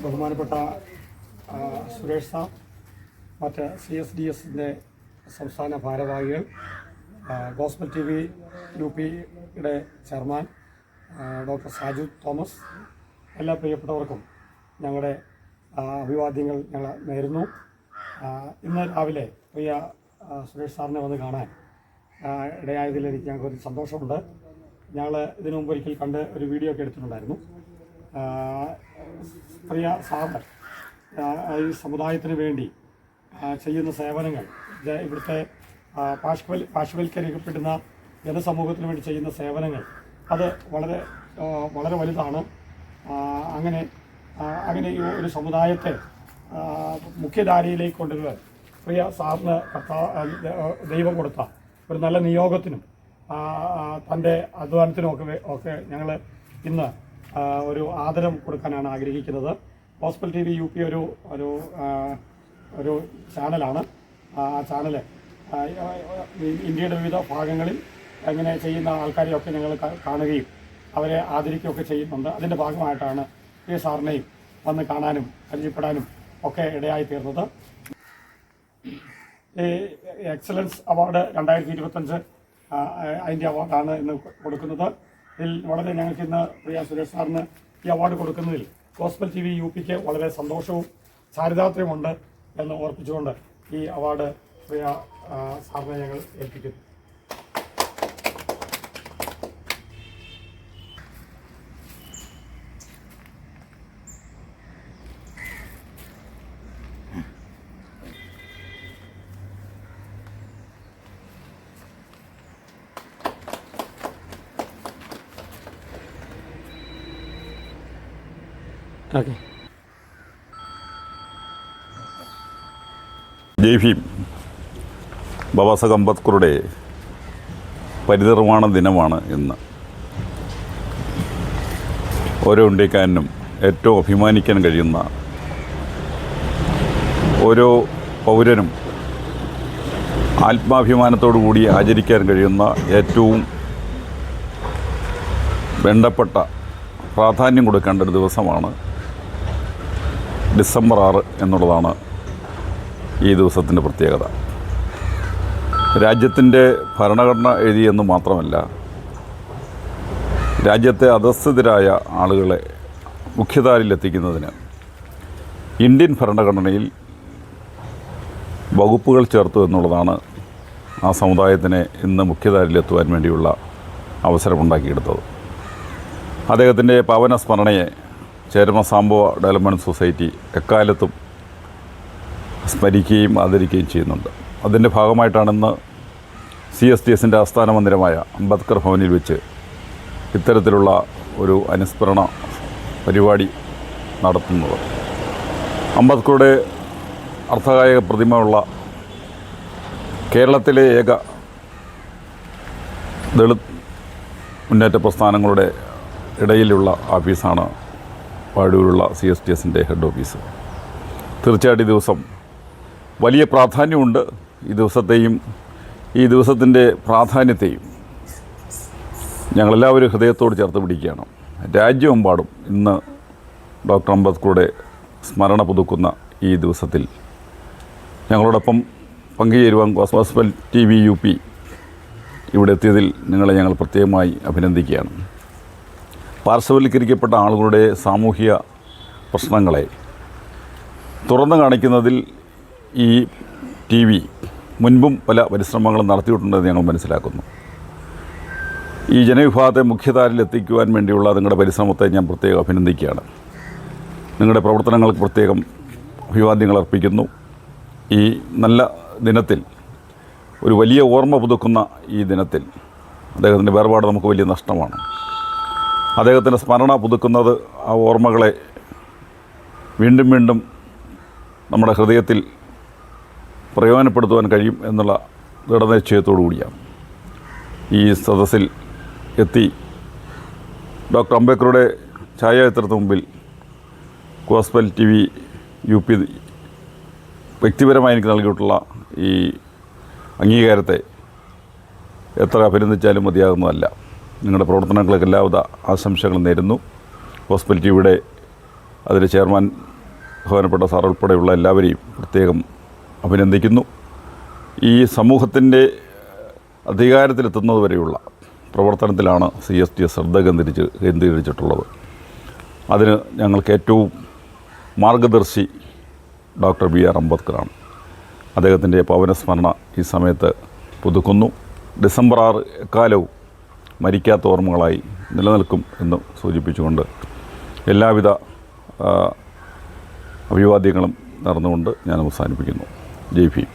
ബഹുമാനപ്പെട്ട സുരേഷ് സാർ, മറ്റ് CSDSൻ്റെ സംസ്ഥാന ഭാരവാഹികൾ, ഗോസ്ബൽ TV UPയുടെ ചെയർമാൻ ഡോക്ടർ സാജു തോമസ്, എല്ലാ പ്രിയപ്പെട്ടവർക്കും ഞങ്ങളുടെ അഭിവാദ്യങ്ങൾ ഞങ്ങൾ നേരുന്നു. ഇന്ന് രാവിലെ പ്രിയ സുരേഷ് സാറിനെ വന്ന് കാണാൻ ഇടയായതിൽ ഞങ്ങൾക്കൊരു സന്തോഷമുണ്ട്. ഞങ്ങൾ ഇതിനു മുമ്പ് ഒരിക്കൽ കണ്ട് ഒരു വീഡിയോ ഒക്കെ എടുത്തിട്ടുണ്ടായിരുന്നു. പ്രിയ സാറിന് ഈ സമുദായത്തിന് വേണ്ടി ചെയ്യുന്ന സേവനങ്ങൾ, ഇവിടുത്തെ പാർശ്വവൽക്കരിക്കപ്പെടുന്ന ജനസമൂഹത്തിന് വേണ്ടി ചെയ്യുന്ന സേവനങ്ങൾ അത് വളരെ വളരെ വലുതാണ്. അങ്ങനെ ഈ ഒരു സമുദായത്തെ മുഖ്യധാരയിലേക്ക് കൊണ്ടുവരാൻ പ്രിയ സാറിന് ദൈവം കൊടുത്ത ഒരു നല്ല നിയോഗത്തിനും തൻ്റെ അധ്വാനത്തിനും ഒക്കെ ഞങ്ങൾ ഇന്ന് ഒരു ആദരം കൊടുക്കാനാണ് ആഗ്രഹിക്കുന്നത്. ഗോസ്ബൽ TV UP ഒരു ചാനലാണ്. ആ ചാനല് ഇന്ത്യയുടെ വിവിധ ഭാഗങ്ങളിൽ അങ്ങനെ ചെയ്യുന്ന ആൾക്കാരെയൊക്കെ ഞങ്ങൾ കാണുകയും അവരെ ആദരിക്കുകയൊക്കെ ചെയ്യുന്നുണ്ട്. അതിൻ്റെ ഭാഗമായിട്ടാണ് ഈ സാറിനെയും വന്ന് കാണാനും പരിചയപ്പെടാനും ഒക്കെ ഇടയായി തീർന്നത്. ഈ എക്സലൻസ് അവാർഡ് 2025 അതിൻ്റെ അവാർഡാണ് ഇന്ന് കൊടുക്കുന്നത്. ഇതിൽ വളരെ ഞങ്ങൾക്ക് ഇന്ന് പ്രിയ സുരേഷ് സാറിന് ഈ അവാർഡ് കൊടുക്കുന്നതിൽ ഗോസ്ബൽ TV UPക്ക് വളരെ സന്തോഷവും ചാരിതാർത്ഥ്യമുണ്ട് എന്ന് ഓർപ്പിച്ചുകൊണ്ട് ഈ അവാർഡ് പ്രിയ സാറിനെ ഞങ്ങൾ ഏൽപ്പിക്കുന്നു. ഓക്കെ. ജയ് ഭീം. ബാബാ സാഹേബ് അംബേദ്കറുടെ പരിനിർവാണ ദിനമാണ് ഇന്ന്. ഓരോ ഇന്ത്യക്കാരനും ഏറ്റവും അഭിമാനിക്കാൻ കഴിയുന്ന, ഓരോ പൗരനും ആത്മാഭിമാനത്തോടു കൂടി ആചരിക്കാൻ കഴിയുന്ന ഏറ്റവും വേണ്ടപ്പെട്ട, പ്രാധാന്യം കൊടുക്കേണ്ട ഒരു ദിവസമാണ് ഡിസംബർ 6 എന്നുള്ളതാണ് ഈ ദിവസത്തിൻ്റെ പ്രത്യേകത. രാജ്യത്തിൻ്റെ ഭരണഘടന എഴുതിയെന്ന് മാത്രമല്ല, രാജ്യത്തെ അധസ്ഥിതരായ ആളുകളെ മുഖ്യധാരയിലെത്തിക്കുന്നതിന് ഇന്ത്യൻ ഭരണഘടനയിൽ വകുപ്പുകൾ ചേർത്തു എന്നുള്ളതാണ് ആ സമുദായത്തിനെ ഇന്ന് മുഖ്യധാരയിലെത്തുവാൻ വേണ്ടിയുള്ള അവസരമുണ്ടാക്കിയെടുത്തത്. അദ്ദേഹത്തിൻ്റെ പാവന സ്മരണയെ ചേരമ സാംബവ ഡെവലപ്മെൻറ്റ് സൊസൈറ്റി എക്കാലത്തും സ്മരിക്കുകയും ആദരിക്കുകയും ചെയ്യുന്നുണ്ട്. അതിൻ്റെ ഭാഗമായിട്ടാണിന്ന് CSDSൻ്റെ ആസ്ഥാന മന്ദിരമായ അംബേദ്കർ ഭവനിൽ വെച്ച് ഇത്തരത്തിലുള്ള ഒരു അനുസ്മരണ പരിപാടി നടത്തുന്നത്. അംബേദ്കറുടെ അർത്ഥകായ പ്രതിമയുള്ള കേരളത്തിലെ ഏക ദളിത് മുന്നേറ്റ പ്രസ്ഥാനങ്ങളുടെ ഇടയിലുള്ള ഓഫീസാണ് വാഴൂരുള്ള CSDSൻ്റെ ഹെഡ് ഓഫീസ്. തീർച്ചയായിട്ടും ഈ ദിവസം വലിയ പ്രാധാന്യമുണ്ട്. ഈ ദിവസത്തെയും ഈ ദിവസത്തിൻ്റെ പ്രാധാന്യത്തെയും ഞങ്ങളെല്ലാവരും ഹൃദയത്തോട് ചേർത്ത് പിടിക്കുകയാണ്. രാജ്യമെമ്പാടും ഇന്ന് ഡോക്ടർ അംബേദ്കറുടെ സ്മരണ പുതുക്കുന്ന ഈ ദിവസത്തിൽ ഞങ്ങളോടൊപ്പം പങ്കുചേരുവാൻ ഗോസ്ബൽ TV UP ഇവിടെ എത്തിയതിൽ നിങ്ങളെ ഞങ്ങൾ പ്രത്യേകമായി അഭിനന്ദിക്കുകയാണ്. പാർശ്വവൽക്കരിക്കപ്പെട്ട ആളുകളുടെ സാമൂഹിക പ്രശ്നങ്ങളെ തുറന്നു കാണിക്കുന്നതിൽ ഈ TV മുൻപും പല പരിശ്രമങ്ങളും നടത്തിയിട്ടുണ്ടെന്ന് ഞങ്ങൾ മനസ്സിലാക്കുന്നു. ഈ ജനവിഭാഗത്തെ മുഖ്യധാരയിൽ എത്തിക്കുവാൻ വേണ്ടിയുള്ള നിങ്ങളുടെ പരിശ്രമത്തെ ഞാൻ പ്രത്യേകം അഭിനന്ദിക്കുകയാണ്. നിങ്ങളുടെ പ്രവർത്തനങ്ങൾക്ക് പ്രത്യേകം അഭിവാദ്യങ്ങൾ അർപ്പിക്കുന്നു. ഈ നല്ല ദിനത്തിൽ, ഒരു വലിയ ഓർമ്മ പുതുക്കുന്ന ഈ ദിനത്തിൽ അദ്ദേഹത്തിൻ്റെ വേർപാട് നമുക്ക് വലിയ നഷ്ടമാണ്. അദ്ദേഹത്തിൻ്റെ സ്മരണ പുതുക്കുന്നത് ആ ഓർമ്മകളെ വീണ്ടും വീണ്ടും നമ്മുടെ ഹൃദയത്തിൽ പ്രയോജനപ്പെടുത്തുവാൻ കഴിയും എന്നുള്ള ദൃഢനിശ്ചയത്തോടു കൂടിയാണ് ഈ സദസ്സിൽ എത്തി ഡോക്ടർ അംബേദ്കറുടെ ഛായാചിത്രത്തിന് മുമ്പിൽ ഗോസ്ബൽ TV UP വ്യക്തിപരമായി എനിക്ക് നൽകിയിട്ടുള്ള ഈ അംഗീകാരത്തെ എത്ര അഭിനന്ദിച്ചാലും മതിയാകുന്നതല്ല. നിങ്ങളുടെ പ്രവർത്തനങ്ങൾക്ക് എല്ലാവിധ ആശംസകളും നേരുന്നു. ഗോസ്ബൽ TVയുടെ അതിൻ്റെ ചെയർമാൻ ബഹുമാനപ്പെട്ട സാർ ഉൾപ്പെടെയുള്ള എല്ലാവരെയും പ്രത്യേകം അഭിനന്ദിക്കുന്നു. ഈ സമൂഹത്തിൻ്റെ അധികാരത്തിലെത്തുന്നതുവരെയുള്ള പ്രവർത്തനത്തിലാണ് CSTS ശ്രദ്ധ കേന്ദ്രീകരിച്ചിട്ടുള്ളത്. അതിന് ഞങ്ങൾക്ക് ഏറ്റവും മാർഗദർശി ഡോക്ടർ BR അംബേദ്കറാണ്. അദ്ദേഹത്തിൻ്റെ പവനസ്മരണ ഈ സമയത്ത് പുതുക്കുന്നു. ഡിസംബർ 6 എക്കാലവും മരിക്കാത്ത ഓർമ്മകളായി നിലനിൽക്കും എന്ന് സൂചിപ്പിച്ചുകൊണ്ട് എല്ലാവിധ അഭിവാദ്യങ്ങളും നടന്നുകൊണ്ട് ഞാൻ അവസാനിപ്പിക്കുന്നു. ജയ് ഭീം.